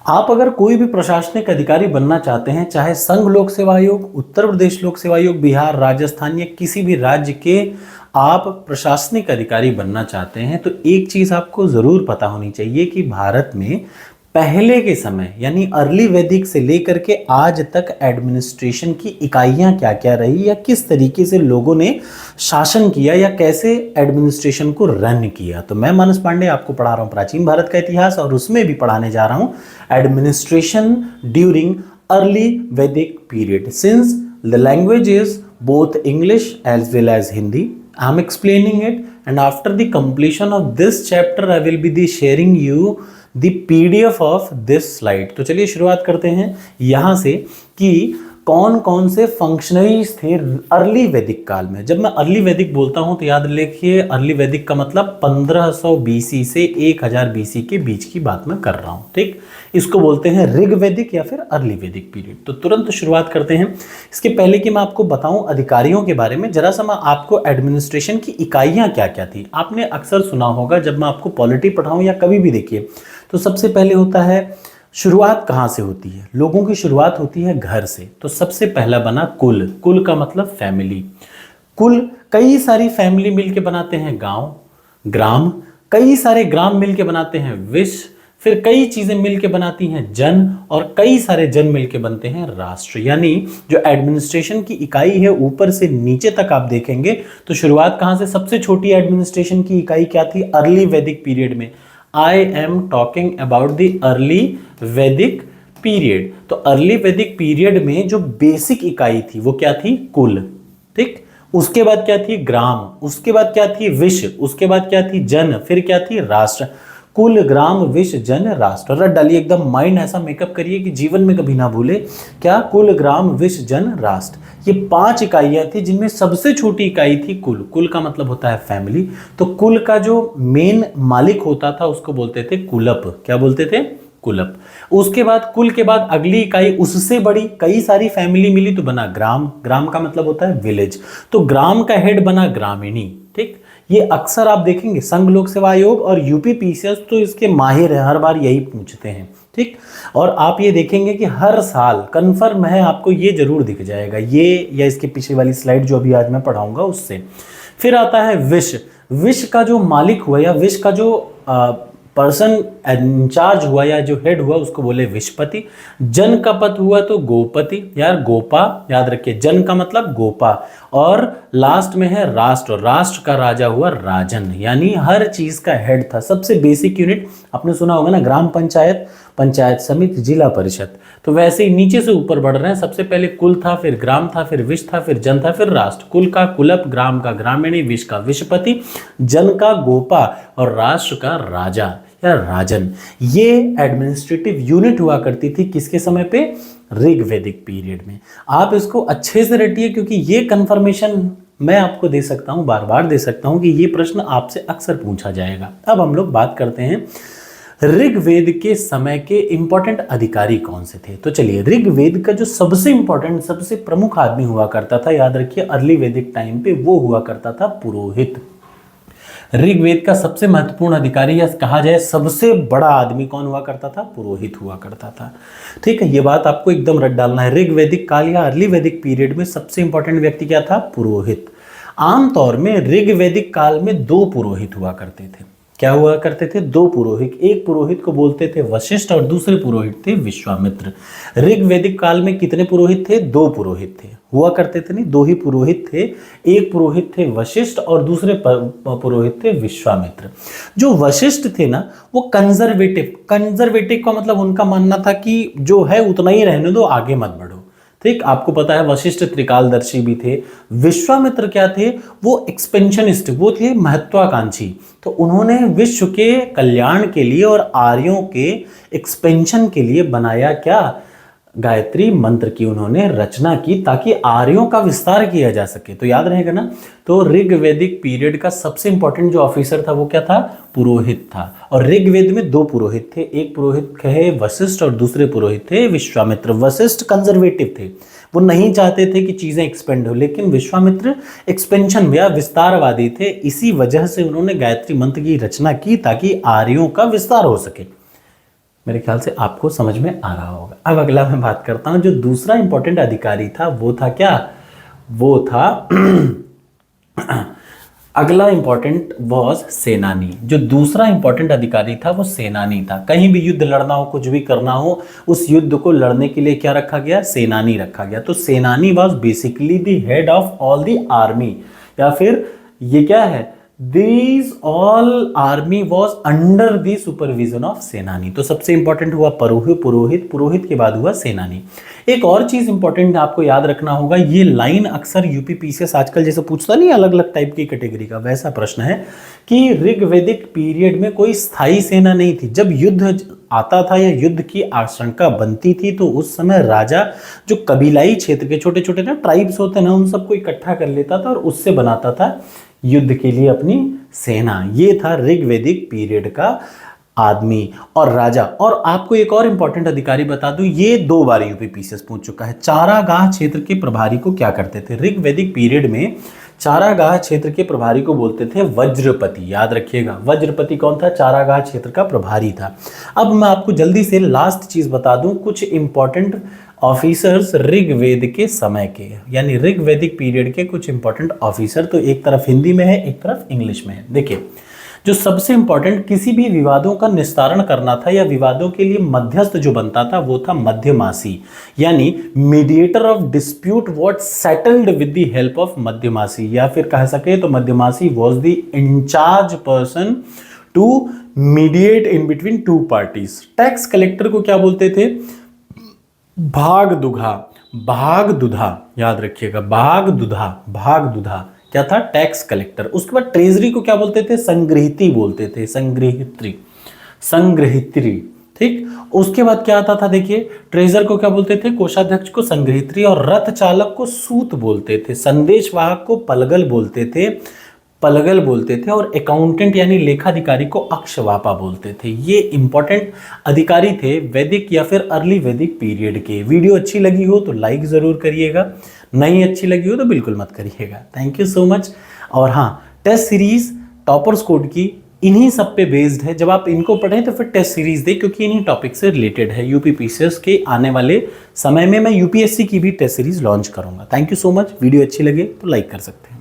आप अगर कोई भी प्रशासनिक अधिकारी बनना चाहते हैं, चाहे संघ लोक सेवा आयोग, उत्तर प्रदेश लोक सेवा आयोग, बिहार, राजस्थान या किसी भी राज्य के आप प्रशासनिक अधिकारी बनना चाहते हैं, तो एक चीज आपको जरूर पता होनी चाहिए कि भारत में पहले के समय यानी अर्ली वैदिक से लेकर के आज तक एडमिनिस्ट्रेशन की इकाइयां क्या क्या रही या किस तरीके से लोगों ने शासन किया या कैसे एडमिनिस्ट्रेशन को रन किया। तो मैं मानस पांडे आपको पढ़ा रहा हूं प्राचीन भारत का इतिहास और उसमें भी पढ़ाने जा रहा हूं administration during early Vedic period since the language is both English as well as Hindi. I am explaining it and after the completion of this chapter I will be sharing you the PDF of this slide। तो चलिए शुरुआत करते हैं यहाँ से कि कौन कौन से फंक्शनरीज थे अर्ली वैदिक काल में। जब मैं अर्ली वैदिक बोलता हूँ तो याद रखिए अर्ली वैदिक का मतलब 1500 BC से 1000 BC के बीच की बात मैं कर रहा हूँ, ठीक। इसको बोलते हैं ऋग वैदिक या फिर अर्ली वैदिक पीरियड। तो तुरंत शुरुआत करते हैं। इसके पहले कि मैं आपको बताऊं अधिकारियों के बारे में, जरा सा मैं आपको एडमिनिस्ट्रेशन की इकाइयां क्या क्या थी। आपने अक्सर सुना होगा जब मैं आपको पॉलिटी पढ़ाऊं या कभी भी देखिए तो सबसे पहले होता है शुरुआत कहाँ से होती है। लोगों की शुरुआत होती है घर से। तो सबसे पहला बना कुल। कुल का मतलब फैमिली। कुल कई सारी फैमिली मिलके बनाते हैं गांव, ग्राम, कई सारे ग्राम मिलके बनाते हैं विश्व, फिर कई चीजें मिलके बनाती हैं जन, और कई सारे जन मिलके बनते हैं राष्ट्र। यानी जो एडमिनिस्ट्रेशन की इकाई है ऊपर से नीचे तक आप देखेंगे तो शुरुआत कहाँ से, सबसे छोटी एडमिनिस्ट्रेशन की इकाई क्या थी अर्ली वैदिक पीरियड में। I am talking about the early Vedic period. तो अर्ली वैदिक पीरियड में जो बेसिक इकाई थी वो क्या थी, कुल, ठीक। उसके बाद क्या थी, ग्राम, उसके बाद क्या थी, विश्व, उसके बाद क्या थी, जन, फिर क्या थी, राष्ट्र। कुल, ग्राम, विश्व, जन, राष्ट्र। रट डालिए, एकदम माइंड ऐसा मेकअप करिए कि जीवन में कभी ना भूले। क्या, कुल, ग्राम, विश्व, जन, राष्ट्र। ये 5 इकाइयां थी जिनमें सबसे छोटी इकाई थी कुल। कुल का मतलब होता है फैमिली। तो कुल का जो मेन मालिक होता था उसको बोलते थे कुलप। क्या बोलते थे, कुलप। उसके बाद कुल के बाद अगली इकाई उससे बड़ी, कई सारी फैमिली मिली तो बना ग्राम। ग्राम का मतलब होता है विलेज। तो ग्राम का हेड बना ग्रामीणी, ठीक। ये अक्सर आप देखेंगे संघ लोक सेवा आयोग और यूपीपीसीएस तो इसके माहिर है, हर बार यही पूछते हैं, ठीक। और आप ये देखेंगे कि हर साल कंफर्म है आपको ये जरूर दिख जाएगा, ये या इसके पीछे वाली स्लाइड जो अभी आज मैं पढ़ाऊंगा उससे। फिर आता है विश्व। विश्व का जो मालिक हुआ या विश्व का जो पर्सन इंचार्ज हुआ या जो हेड हुआ उसको बोले विश्वपति। जन का पद हुआ तो गोपति, यार गोपा याद रखिए, जन का मतलब गोपा। और लास्ट में है राष्ट्र। राष्ट्र का राजा हुआ राजन, यानी हर चीज का हेड था। सबसे बेसिक यूनिट आपने सुना होगा ना, ग्राम पंचायत, पंचायत समिति, जिला परिषद। तो वैसे ही नीचे से ऊपर बढ़ रहे हैं। सबसे पहले कुल था, फिर ग्राम था, फिर विश्व था, फिर जन था, फिर राष्ट्र। कुल का कुलप, ग्राम का ग्रामीणी, विश्व का विश्वपति, जन का गोपा और राष्ट्र का राजा या राजन। ये एडमिनिस्ट्रेटिव यूनिट हुआ करती थी किसके समय पे, ऋग वैदिक पीरियड में। आप इसको अच्छे से रटिए क्योंकि ये कंफर्मेशन मैं आपको दे सकता हूं, बार बार दे सकता हूं कि ये प्रश्न आपसे अक्सर पूछा जाएगा। अब हम लोग बात करते हैं ऋग्वेद के समय के इंपॉर्टेंट अधिकारी कौन से थे। तो चलिए, ऋग्वेद का जो सबसे इंपॉर्टेंट, सबसे प्रमुख आदमी हुआ करता था, याद रखिए अर्ली वैदिक टाइम पे, वो हुआ करता था पुरोहित। ऋग्वेद का सबसे महत्वपूर्ण अधिकारी या कहा जाए सबसे बड़ा आदमी कौन हुआ करता था, पुरोहित हुआ करता था, ठीक है। ये बात आपको एकदम रट डालना है। ऋग्वैदिक काल या अर्ली वैदिक पीरियड में सबसे इंपॉर्टेंट व्यक्ति क्या था, पुरोहित। आमतौर में ऋग्वैदिक काल में 2 पुरोहित हुआ करते थे। क्या हुआ करते थे, 2 पुरोहित। एक पुरोहित को बोलते थे वशिष्ठ और दूसरे पुरोहित थे विश्वामित्र। ऋग्वैदिक काल में कितने पुरोहित थे, 2 पुरोहित थे हुआ करते थे, नहीं 2 ही पुरोहित थे। एक पुरोहित थे वशिष्ठ और दूसरे पुरोहित थे विश्वामित्र। जो वशिष्ठ थे ना वो कंजर्वेटिव का मतलब उनका मानना था कि जो है उतना ही रहने दो, आगे मत बढ़ो, ठीक। आपको पता है वशिष्ठ त्रिकालदर्शी भी थे। विश्वामित्र क्या थे, वो एक्सपेंशनिस्ट, वो थे महत्वाकांक्षी। तो उन्होंने विश्व के कल्याण के लिए और आर्यों के एक्सपेंशन के लिए बनाया क्या, गायत्री मंत्र की उन्होंने रचना की ताकि आर्यों का विस्तार किया जा सके। तो याद रहेगा ना। तो ऋग्वैदिक पीरियड का सबसे इंपॉर्टेंट जो ऑफिसर था वो क्या था, पुरोहित था। और ऋग्वेद में 2 पुरोहित थे। एक पुरोहित थे वशिष्ठ और दूसरे पुरोहित थे विश्वामित्र। वशिष्ठ कंजर्वेटिव थे, वो नहीं चाहते थे कि चीजें एक्सपेंड हो, लेकिन विश्वामित्र एक्सपेंशन या विस्तारवादी थे। इसी वजह से उन्होंने गायत्री मंत्र की रचना की ताकि आर्यों का विस्तार हो सके। मेरे ख्याल से आपको समझ में आ रहा होगा। अब अगला मैं बात करता हूं, जो दूसरा इंपॉर्टेंट अधिकारी था वो था क्या, वो था अगला इंपॉर्टेंट वॉज सेनानी। जो दूसरा इंपॉर्टेंट अधिकारी था वो सेनानी था। कहीं भी युद्ध लड़ना हो, कुछ भी करना हो, उस युद्ध को लड़ने के लिए क्या रखा गया, सेनानी रखा गया। तो सेनानी was basically the head of all the army, या फिर ये क्या है, These all army was under the supervision of सेनानी। तो सबसे इंपॉर्टेंट हुआ पुरोहित, पुरोहित के बाद हुआ सेनानी। एक और चीज इंपॉर्टेंट आपको याद रखना होगा, ये लाइन अक्सर यूपीपीसीएस आजकल जैसे पूछता नहीं अलग अलग टाइप की कैटेगरी का, वैसा प्रश्न है कि ऋग्वैदिक पीरियड में कोई स्थायी सेना नहीं थी। जब युद्ध आता था या युद्ध की आशंका बनती थी तो उस समय राजा जो कबीलाई क्षेत्र के छोटे छोटे ना ट्राइब्स होते हैं ना, उन सबको इकट्ठा कर लेता था और उससे बनाता था युद्ध के लिए अपनी सेना। ये था ऋग्वैदिक पीरियड का आदमी और राजा। और आपको एक और इंपॉर्टेंट अधिकारी बता दूं, ये 2 बार यूपीपीसीएस पूछ चुका है। चारागाह क्षेत्र के प्रभारी को क्या करते थे, ऋग्वैदिक पीरियड में चारागाह क्षेत्र के प्रभारी को बोलते थे वज्रपति। याद रखिएगा, वज्रपति कौन था, चारागाह क्षेत्र का प्रभारी था। अब मैं आपको जल्दी से लास्ट चीज बता दूं, कुछ इंपॉर्टेंट ऑफिसर्स ऋग्वेद के समय के, यानी ऋग्वैदिक पीरियड के कुछ इंपॉर्टेंट ऑफिसर। तो एक तरफ हिंदी में है, एक तरफ इंग्लिश में है। देखिए, जो सबसे इंपॉर्टेंट किसी भी विवादों का निस्तारण करना था या विवादों के लिए मध्यस्थ जो बनता था वो था मध्यमासी, यानी mediator of dispute what settled with the help of मध्यमासी, या फिर कह सके तो मध्यमासी was the incharge person to mediate in between two parties. Tax collector को क्या बोलते थे, भागदुधा, याद रखिएगा, भागदुधा क्या था, टैक्स कलेक्टर। उसके बाद ट्रेजरी को क्या बोलते थे, संग्रहित्री बोलते थे, संग्रहित्री, ठीक। उसके बाद क्या आता था, देखिए, ट्रेजर को क्या बोलते थे, कोषाध्यक्ष को संग्रहित्री, और रथ चालक को सूत बोलते थे, संदेशवाहक को पलगल बोलते थे, और अकाउंटेंट यानी लेखाधिकारी को अक्षवापा बोलते थे। ये इंपॉर्टेंट अधिकारी थे वैदिक या फिर अर्ली वैदिक पीरियड के। वीडियो अच्छी लगी हो तो लाइक जरूर करिएगा, नहीं अच्छी लगी हो तो बिल्कुल मत करिएगा। Thank you so much. और हाँ, टेस्ट सीरीज टॉपर्स कोड की इन्हीं सब पे बेस्ड है। जब आप इनको पढ़ें तो फिर टेस्ट सीरीज दें, क्योंकि इन्हीं टॉपिक से रिलेटेड है। यूपीपीसीएस के आने वाले समय में मैं यूपीएससी की भी टेस्ट सीरीज लॉन्च करूंगा। Thank you so much. Video अच्छी लगे तो लाइक कर सकते हैं।